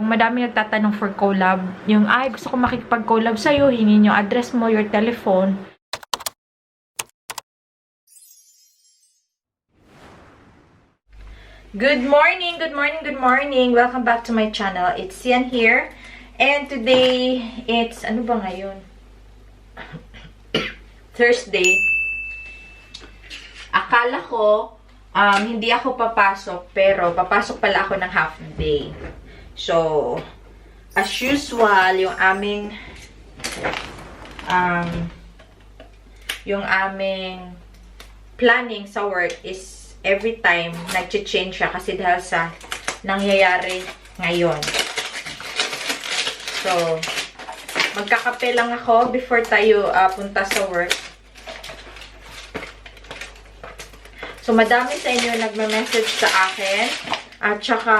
madami nagtatanong for collab. Yung, ay, gusto ko makikipag-collab sa'yo, hingin yung address mo, your telephone. Good morning, good morning, good morning. Welcome back to my channel. It's Sian here. And today, it's, ano ba ngayon? Thursday. Akala ko, hindi ako papasok, pero papasok pala ako ng half day. So, as usual, yung aming planning sa work is every time nag-change siya kasi dahil sa nangyayari ngayon. So, magkakape lang ako before tayo punta sa work. So, madami sa inyo nagme-message sa akin. At saka,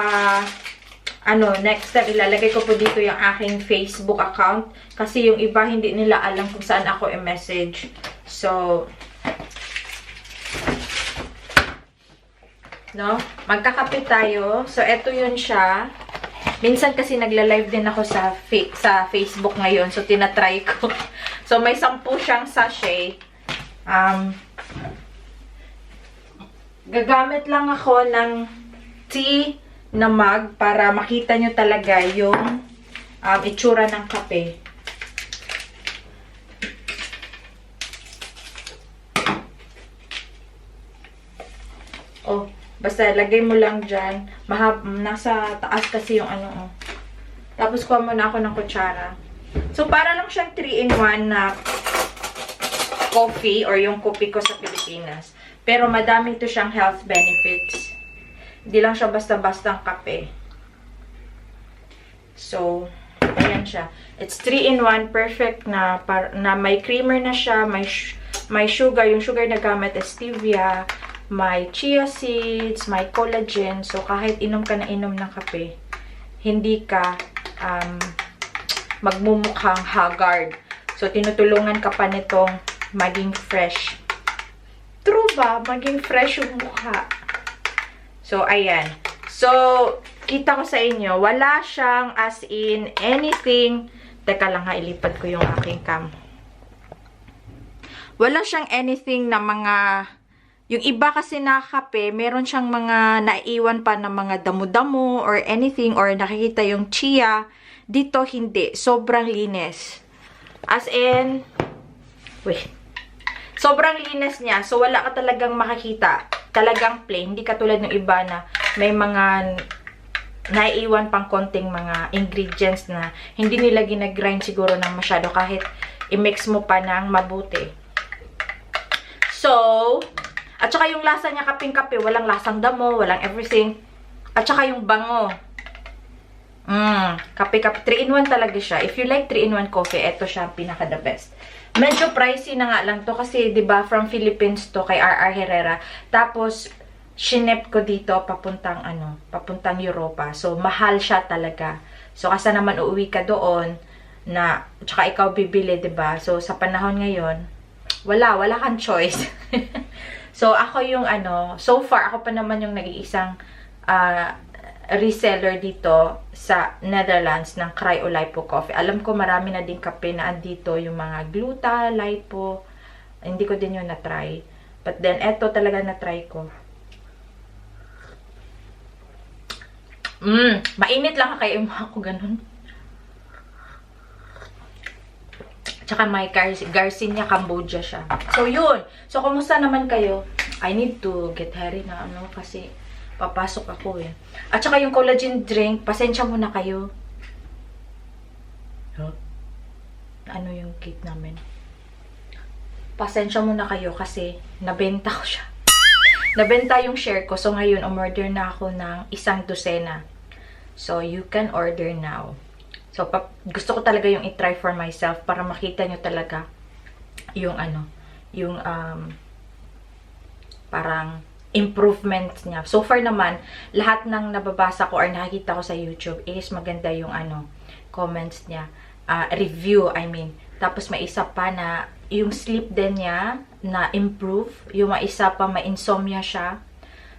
next time, ilalagay ko po dito yung aking Facebook account. Kasi yung iba, hindi nila alam kung saan ako i-message. So, no? Magkakape tayo. So, eto yun siya. Minsan kasi nagla-live din ako sa Facebook ngayon. So, tinatry ko. So, may 10 siyang sachet. Gagamit lang ako ng tea na mug para makita nyo talaga yung itsura ng kape. Oh, basta lagay mo lang dyan. Nasa taas kasi yung ano. Tapos kuha muna ako ng kutsara. So, para lang siyang 3-in-1 na coffee or yung coffee ko sa Pilipinas. Pero madami ito siyang health benefits. Hindi lang siya basta-bastang kape. So, ayan siya. It's 3-in-1. Perfect na may creamer na siya. May sugar. Yung sugar na gamit is stevia. May chia seeds. May collagen. So, kahit inom ka na inom ng kape, hindi ka magmumukhang haggard. So, tinutulungan ka pa nitong maging fresh. True ba? Maging fresh yung mukha. So, ayan. So, kita ko sa inyo, wala siyang as in anything. Teka lang ha, ilipad ko yung aking cam. Wala siyang anything na mga, yung iba kasi na kape, meron siyang mga naiiwan pa na mga damo-damo or anything, or nakikita yung chia. Dito, hindi. Sobrang linis. As in, wait. Sobrang linis niya. So, wala ka talagang makakita. Talagang plain. Hindi katulad ng iba na may mga naiiwan pang konting mga ingredients na hindi nila ginagrind siguro ng masyado kahit i-mix mo pa ng mabuti. So, at saka yung lasa niya kaping-kape, walang lasang damo, walang everything. At saka yung bango. Kape-kape. 3-in-1 talaga siya. If you like 3-in-1 coffee, ito siya pinaka-the best. Medyo pricey na nga lang to kasi 'di ba from Philippines to kay RR Herrera. Tapos shinep ko dito papuntang papuntang Europa. So mahal siya talaga. So asa naman uuwi ka doon na tsaka ikaw bibili, 'di ba? So sa panahon ngayon, wala kang choice. So ako yung so far ako pa naman yung nag-iisang reseller dito sa Netherlands ng Cryolipo Coffee. Alam ko marami na din kape na andito, yung mga Gluta, Lipo. Hindi ko din yun na-try. But then, eto talaga na-try ko. Mainit lang kaya yung mga ko ganun. Tsaka may Garcinia Cambodia siya. So, yun. So, kumusta naman kayo? I need to get ready na kasi papasok ako eh. At saka yung collagen drink, pasensya muna kayo. Ano yung cake namin? Pasensya muna kayo kasi nabenta ko siya. Nabenta yung share ko. So ngayon, umorder na ako ng 1 dosena. So you can order now. So gusto ko talaga yung i-try for myself para makita nyo talaga yung yung parang improvements niya. So far naman, lahat ng nababasa ko or nakikita ko sa YouTube is maganda yung comments niya. Review, I mean. Tapos may isa pa na yung sleep din niya na improve. Yung may isa pa, may insomnia siya.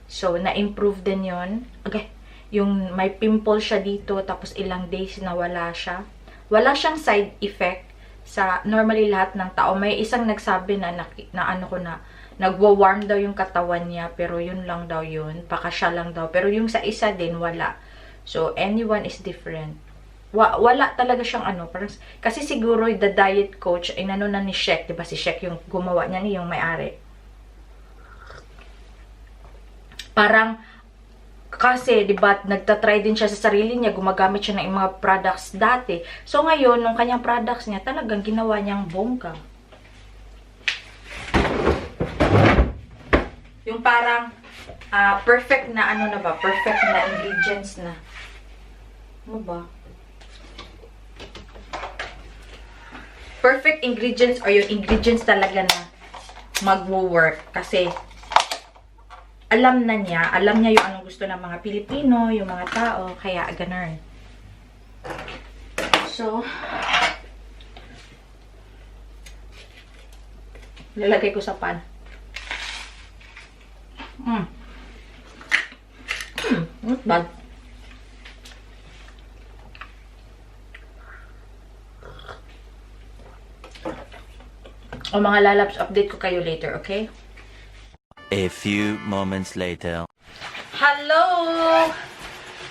So, na-improve din yun. Okay. yung may pimple siya dito, tapos ilang days na wala siya. Wala siyang side effect sa normally lahat ng tao. May isang nagsabi na ano ko na, nagwa-warm daw yung katawan niya, pero yun lang daw yun. Baka siya lang daw. Pero yung sa isa din, wala. So, anyone is different. Wala talaga siyang ano. Parang, kasi siguro, the diet coach, inano na ni Shek. Diba si Shek yung gumawa niya, yung may-ari. Parang, kasi, di ba, nagtatry din siya sa sarili niya, gumagamit siya ng mga products dati. So, ngayon, nung kanyang products niya, talagang ginawa niyang bongga. Yung parang, perfect na, ano na ba, perfect na ingredients na. Ano ba? Perfect ingredients or yung ingredients talaga na mag-work. Kasi, alam niya yung anong gusto ng mga Pilipino, yung mga tao, kaya ganun. So, lalagay ko sa pan. Not bad. O mga lalabs, update ko kayo later, okay? A few moments later. Hello!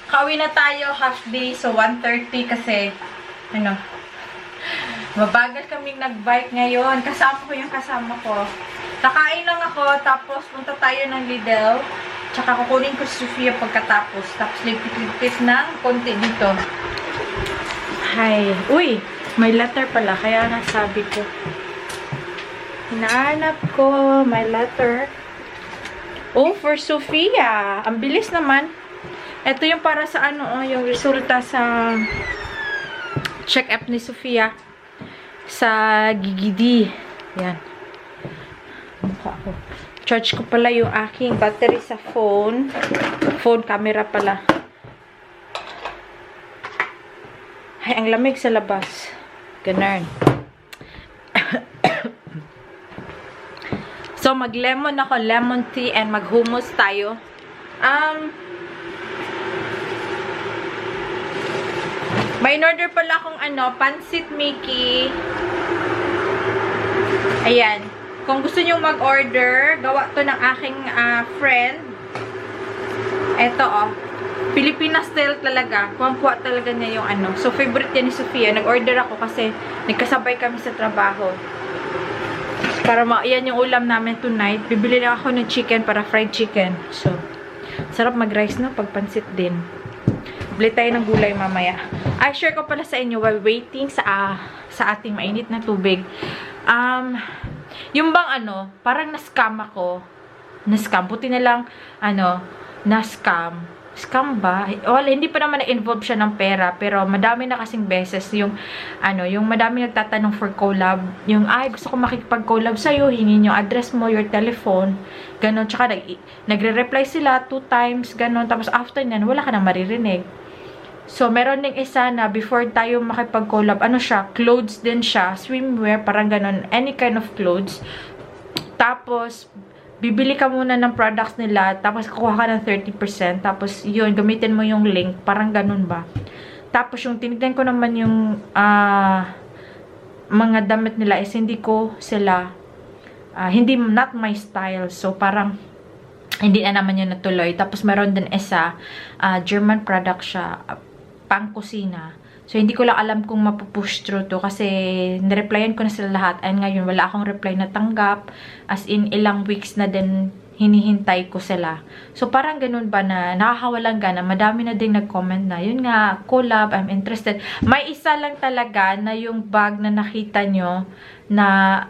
Kauwi na tayo, half day. So, 1:30 kasi, ano, mabagal kaming nag-bike ngayon. Kasama ko yung kasama ko. Nakain lang ako, tapos punta tayo ng Lidl. Tsaka kukunin ko si Sofia pagkatapos. Tapos ligpit-ligpit ng konti dito. Hi. Uy! May letter pala, kaya nasabi ko. Hinahanap ko, may letter. Oh, for Sofia. Ang bilis naman. Ito yung para sa ano, oh, yung resulta sa check-up ni Sofia sa GGD. Yan. Mukha ko. Charge ko pala yung aking battery sa phone. Phone camera pala. Ay, ang lamig sa labas. Ganun. So, mag-lemon ako, lemon tea, and mag-hummus tayo. May in-order pala akong ano, pansit Mickey. Ayan. Kung gusto nyo mag-order, gawa to ng aking friend. Eto, oh. Filipina style talaga. Kuwang-kuwa talaga niya yung ano. So, favorite yan ni Sofia. Nag-order ako kasi nagkasabay kami sa trabaho. Para yan yung ulam namin tonight. Bibili lang ako ng chicken para fried chicken. So, sarap mag-rice no? Pagpansit din. Bili tayo ng gulay mamaya. I share ko pala sa inyo while waiting sa ating mainit na tubig. Yung bang ano, parang na-scam ako. Na-scam. Buti na lang, ano, na-scam. Scam ba? Well, hindi pa naman na-involve siya ng pera, pero madami na kasing beses yung, ano, yung madami nagtatanong for collab. Yung, ay, gusto ko makikipag-collab sa'yo, hingin yung address mo, your telephone, ganon. Tsaka, nagre-reply sila 2 times, ganon. Tapos, after nyan, wala ka nang maririnig. So, meron ding isa na before tayo makipag-collab, ano siya, clothes din siya, swimwear, parang ganon, any kind of clothes. Tapos, bibili ka muna ng products nila, tapos kukuha ka ng 30%, tapos yun, gamitin mo yung link, parang ganun ba. Tapos yung tinignan ko naman yung mga damit nila is hindi ko sila, not my style, so parang hindi na naman yun natuloy. Tapos meron din isa, German product siya, pang kusina. So, hindi ko lang alam kung mapupush through to kasi nireplyan ko na sila lahat. And ngayon, wala akong reply na tanggap. As in, ilang weeks na din hinihintay ko sila. So, parang ganun ba na nakakawalang gana. Madami na din nag-comment na, yun nga, collab, I'm interested. May isa lang talaga na yung bag na nakita nyo na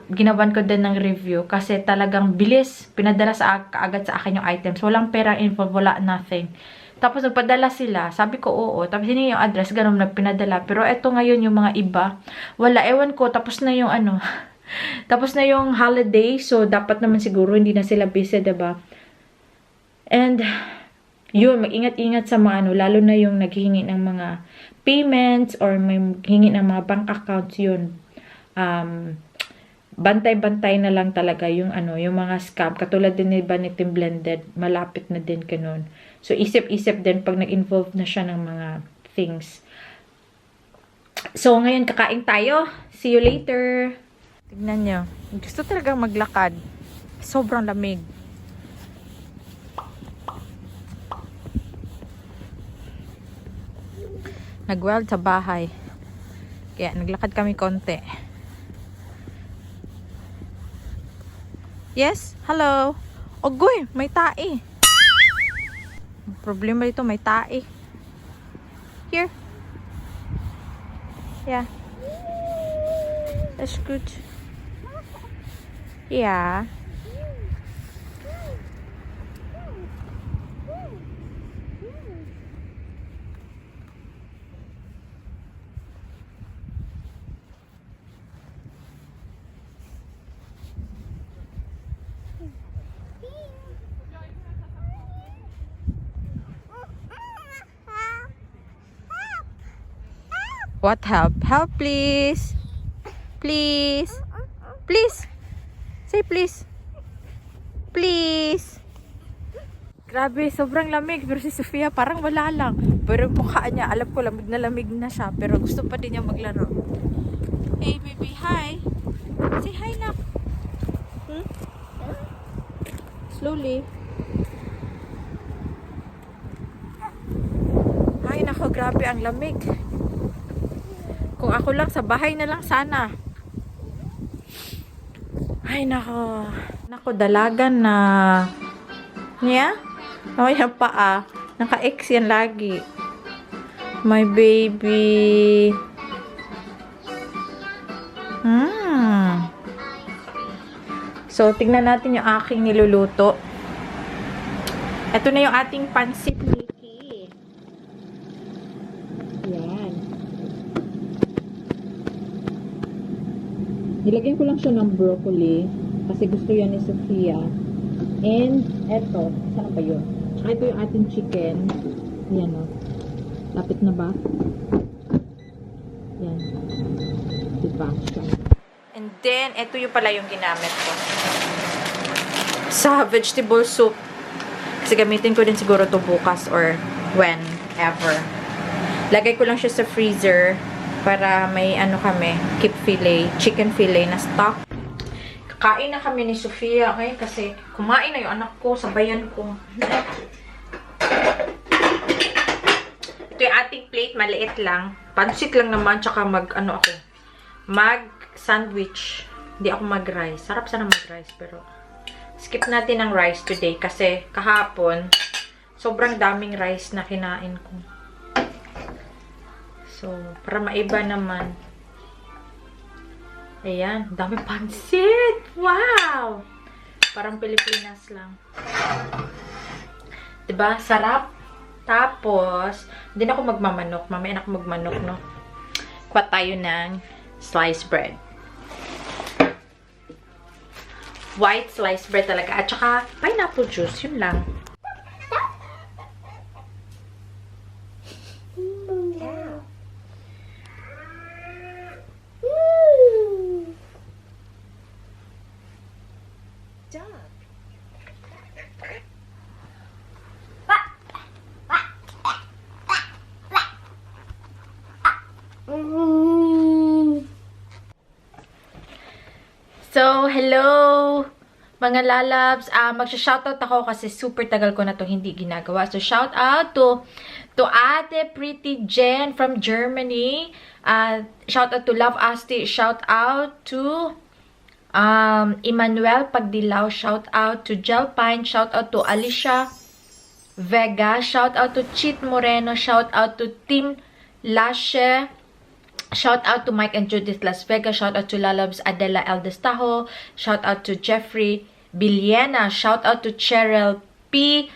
ginawan ko din ng review kasi talagang bilis. Pinadala kaagad sa akin yung items. Walang perang info, wala, nothing. Tapos nagpadala sila. Sabi ko, oo. Tapos hindi yung address, ganun nagpinadala. Pero eto ngayon yung mga iba. Wala, ewan ko. Tapos na yung ano. Tapos na yung holiday. So, dapat naman siguro hindi na sila busy, diba? And, yun, mag-ingat-ingat sa mga ano. Lalo na yung naghihingi ng mga payments or may hingi ng mga bank accounts yun. Bantay-bantay na lang talaga yung ano, yung mga scam. Katulad din ni Team Blended. Malapit na din ganun. So, isip-isip din pag nag-involve na siya ng mga things. So, ngayon kakain tayo. See you later. Tignan nyo. Gusto talagang maglakad. Sobrang lamig. Nag-weld sa bahay. Kaya naglakad kami konti. Yes? Hello? Ogoy, may tae. Problema dito, may tae. Here. Yeah. That's good. Yeah. What help? Help, please. Please. Please. Say please. Please. Grabe, sobrang lamig. Pero si Sofia parang wala lang. Pero mukha niya, alam ko lamig na siya. Pero gusto pa din niya maglaro. Hey baby, hi. Say hi na. Slowly. Ay nako, grabe ang lamig. Kung ako lang, sa bahay na lang sana. Ay, nako. Nako, dalagan na. Niya? Oh, yan pa ah. Naka-ex yan lagi. My baby. So, tingnan natin yung aking niluluto. Ito na yung ating pansit Mickey. Yan. Nilagyan ko lang siya ng broccoli kasi gusto yan ni Sofia. And eto, saan ba yun? Tsaka ito yung ating chicken. Yan o. Lapit na ba? Yan. Diba? And then, ito yung pala yung ginamit ko. Sa vegetable soup. Kasi gamitin ko din siguro to bukas or whenever. Lagay ko lang siya sa freezer. Para may ano kami, keep fillet, chicken fillet na stock. Kakain na kami ni Sofia, okay? Kasi kumain na yung anak ko, sabayan ko. Ito yung ating plate, maliit lang. Pansit lang naman, tsaka mag-sandwich. Hindi ako mag-rice. Sarap sana mag-rice, pero skip natin ang rice today kasi kahapon, sobrang daming rice na kinain ko. So, para maiba naman. Ayan, dami pansit! Wow! Parang Pilipinas lang. Diba? Sarap. Tapos, hindi na ako magmamanok. Mamaya na ako magmanok, no? Kuha tayo ng sliced bread. White sliced bread talaga. At saka, pineapple juice. Yun lang. So, hello mga lalabs. Magsha-shoutout ako kasi super tagal ko na to hindi ginagawa. So, shoutout to Ate Pretty Jen from Germany. Shoutout to Love Asti. Shoutout to Emmanuel Pagdilaw. Shoutout to Jelpine. Shoutout to Alicia Vega. Shoutout to Chit Moreno. Shoutout to Tim Lashe. Shout out to Mike and Judith Las Vegas. Shout out to Lalabs Adela Eldestajo. Shout out to Jeffrey Biliena. Shout out to Cheryl P.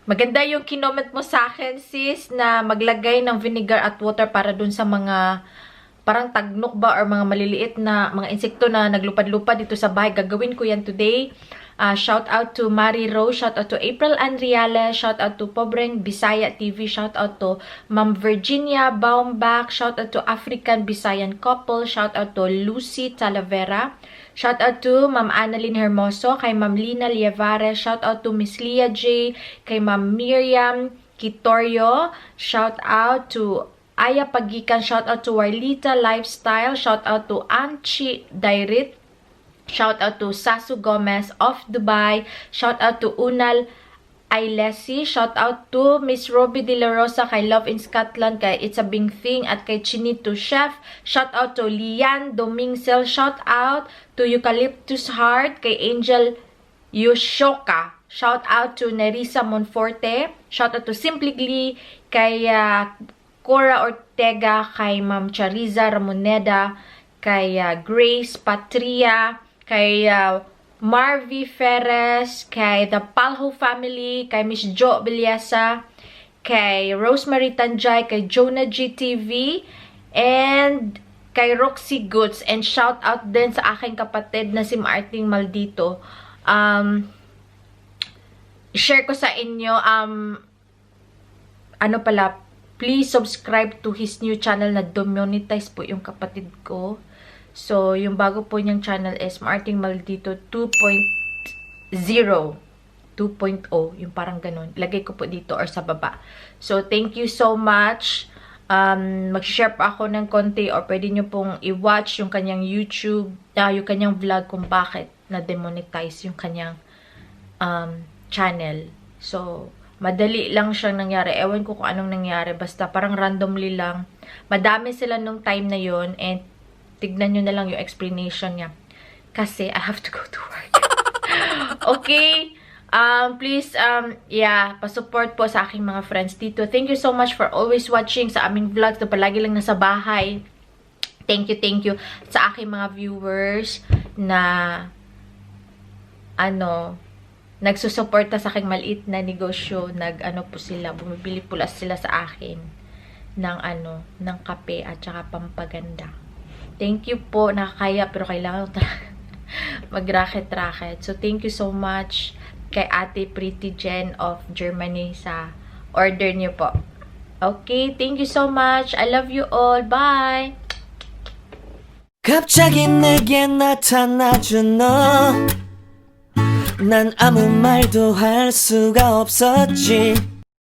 Maganda yung kinoment mo sa akin, sis, na maglagay ng vinegar at water para dun sa mga parang tagnok ba or mga maliliit na mga insekto na naglupad-lupad dito sa bahay. Gagawin ko yan today. Shout out to Mari Rose, shout out to April Andriale, shout out to Pobreng Bisaya TV, shout out to Ma'am Virginia Baumbach, shout out to African Bisayan Couple, shout out to Lucy Talavera, Shout out to Ma'am Annalyn Hermoso, kay Ma'am Lina Lievares, shout out to Miss Leah J, kay Ma'am Miriam Kitorio, shout out to Aya Pagikan, shout out to Warlita Lifestyle, shout out to Anchi Dairit, shout out to Sasu Gomez of Dubai, shout out to Unal Ailesi, shout out to Miss Robbie De La Rosa, kay Love in Scotland, kay It's a Big Thing, at kay Chinito Chef, shout out to Lian Domingsel, shout out to Eucalyptus Heart, kay Angel Yoshoka, shout out to Nerissa Monforte, shout out to Simply Glee, kay Cora Ortega, kay Ma'am Chariza Ramoneda, kay Grace Patria, kay Marvy Ferres, kay the Palho family, kay Miss Jo Bilyasa, kay Rosemary Tanjay, kay Jonah GTV, and kay Roxy Goods. And shout out din sa aking kapatid na si Marting Maldito. Share ko sa inyo, please subscribe to his new channel na demonetize po yung kapatid ko. So, yung bago po niyang channel is Marting Maldito 2.0. 2.0. Yung parang ganun. Ilagay ko po dito or sa baba. So, thank you so much. Mag-share pa ako ng konti or pwede nyo pong i-watch yung kanyang YouTube, yung kanyang vlog kung bakit na-demonetize yung kanyang channel. So, madali lang siyang nangyari. Ewan ko kung anong nangyari. Basta parang randomly lang. Madami sila nung time na yon, and tignan nyo na lang yung explanation niya. Kasi I have to go to work. Okay? Please, pa-support po sa aking mga friends dito. Thank you so much for always watching sa aming vlogs na palagi lang nasa bahay. Thank you sa aking mga viewers na nagsusuporta sa aking maliit na negosyo. Bumibili pula sila sa akin ng kape at saka pampaganda. Thank you po, nakakaya pero kailangan mag-racket-racket. So, thank you so much kay Ate Pretty Jen of Germany sa order niyo po. Okay, thank you so much. I love you all. Bye! 갑자기 내게 나타나준 너 난 아무 말도 할 수가 없었지